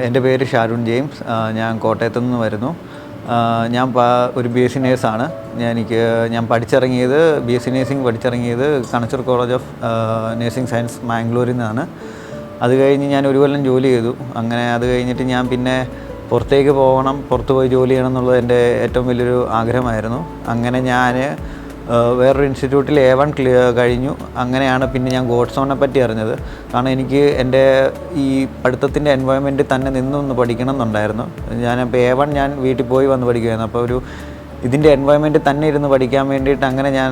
എൻ്റെ പേര് ഷാരുൺ ജെയിംസ്. ഞാൻ കോട്ടയത്തു നിന്ന് വരുന്നു. ഞാൻ ഒരു BSc നേഴ്സാണ്. ഞാൻ പഠിച്ചിറങ്ങിയത് BSc നേഴ്സിംഗ് പഠിച്ചിറങ്ങിയത് Kanachur college of nursing science മാംഗ്ലൂരിൽ നിന്നാണ്. അത് കഴിഞ്ഞ് ഞാൻ ഒരു കൊല്ലം ജോലി ചെയ്തു. അങ്ങനെ അത് കഴിഞ്ഞിട്ട് ഞാൻ പിന്നെ പുറത്തേക്ക് പോകണം, പുറത്ത് പോയി ജോലി ചെയ്യണം എന്നുള്ളത് എൻ്റെ ഏറ്റവും വലിയൊരു ആഗ്രഹമായിരുന്നു. അങ്ങനെ ഞാൻ വേറൊരു ഇൻസ്റ്റിറ്റ്യൂട്ടിൽ A1 കഴിഞ്ഞു. അങ്ങനെയാണ് പിന്നെ ഞാൻ ഗോഡ്സോണിനെ പറ്റി അറിഞ്ഞത്. കാരണം എനിക്ക് എൻ്റെ ഈ പഠിത്തത്തിൻ്റെ എൻവയോൺമെൻറ്റിൽ തന്നെ നിന്നൊന്ന് പഠിക്കണം എന്നുണ്ടായിരുന്നു. ഞാനിപ്പോൾ A1 ഞാൻ വീട്ടിൽ പോയി വന്ന് പഠിക്കുമായിരുന്നു. അപ്പോൾ ഇതിൻ്റെ എൻവയോൺമെൻറ്റിൽ തന്നെ ഇരുന്ന് പഠിക്കാൻ വേണ്ടിയിട്ട് അങ്ങനെ ഞാൻ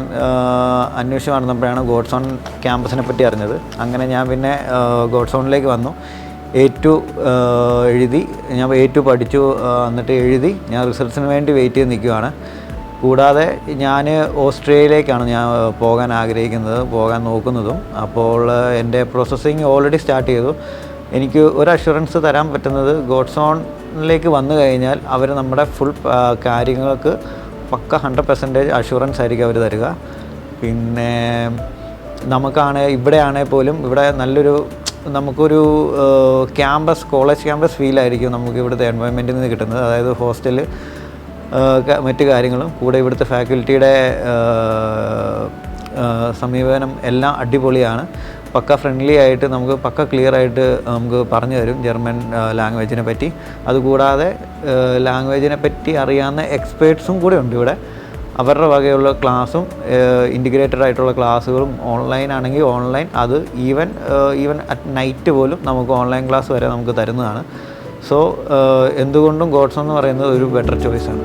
അന്വേഷിച്ച് നടന്നപ്പോഴാണ് ഗോഡ്സോൺ ക്യാമ്പസിനെ പറ്റി അറിഞ്ഞത്. അങ്ങനെ ഞാൻ പിന്നെ ഗോഡ്സോണിലേക്ക് വന്നു. A2 എഴുതി. ഞാൻ A2 പഠിച്ചു, എന്നിട്ട് എഴുതി. ഞാൻ റിസൾട്ട്സിന് വേണ്ടി വെയിറ്റ് ചെയ്ത് നിൽക്കുകയാണ്. കൂടാതെ ഞാൻ ഓസ്ട്രേലിയയിലേക്കാണ് ഞാൻ പോകാൻ ആഗ്രഹിക്കുന്നത്, പോകാൻ നോക്കുന്നതും. അപ്പോൾ എൻ്റെ പ്രോസസ്സിങ് ഓൾറെഡി സ്റ്റാർട്ട് ചെയ്തു. എനിക്ക് ഒരു അഷുറൻസ് തരാൻ പറ്റുന്നത് ഗോഡ്സോണിലേക്ക് വന്നു കഴിഞ്ഞാൽ അവർ നമ്മുടെ ഫുൾ കാര്യങ്ങൾക്ക് പക്ക 100% അഷുറൻസ് ആയിരിക്കും അവർ തരിക. പിന്നെ ഇവിടെയാണെങ്കിൽ പോലും ഇവിടെ നമുക്കൊരു കോളേജ് ക്യാമ്പസ് ഫീലായിരിക്കും നമുക്ക് ഇവിടുത്തെ എൻവയോൺമെൻറ്റിൽ നിന്ന് കിട്ടുന്നത്. അതായത് ഹോസ്റ്റൽ മറ്റ് കാര്യങ്ങളും കൂടെ ഇവിടുത്തെ ഫാക്കൽറ്റിയുടെ സമീപനം എല്ലാം അടിപൊളിയാണ്. പക്ക ഫ്രണ്ട്ലി ആയിട്ട് നമുക്ക് പക്ക ക്ലിയർ ആയിട്ട് നമുക്ക് പറഞ്ഞു തരും ജർമ്മൻ ലാംഗ്വേജിനെ പറ്റി. അതുകൂടാതെ ലാംഗ്വേജിനെ പറ്റി അറിയാവുന്ന എക്സ്പേർട്സും കൂടെ ഉണ്ട് ഇവിടെ. അവരുടെ വകയുള്ള ക്ലാസ്സും ഇൻറ്റിഗ്രേറ്റഡ് ആയിട്ടുള്ള ക്ലാസ്സുകളും ഓൺലൈൻ ആണെങ്കിൽ ഓൺലൈൻ, അത് ഈവൻ അറ്റ് നൈറ്റ് പോലും നമുക്ക് ഓൺലൈൻ ക്ലാസ് വരെ നമുക്ക് തരുന്നതാണ്. സോ എന്തുകൊണ്ടും ഗോഡ്സോൺ എന്ന് പറയുന്നത് ഒരു ബെറ്റർ ചോയ്സാണ്.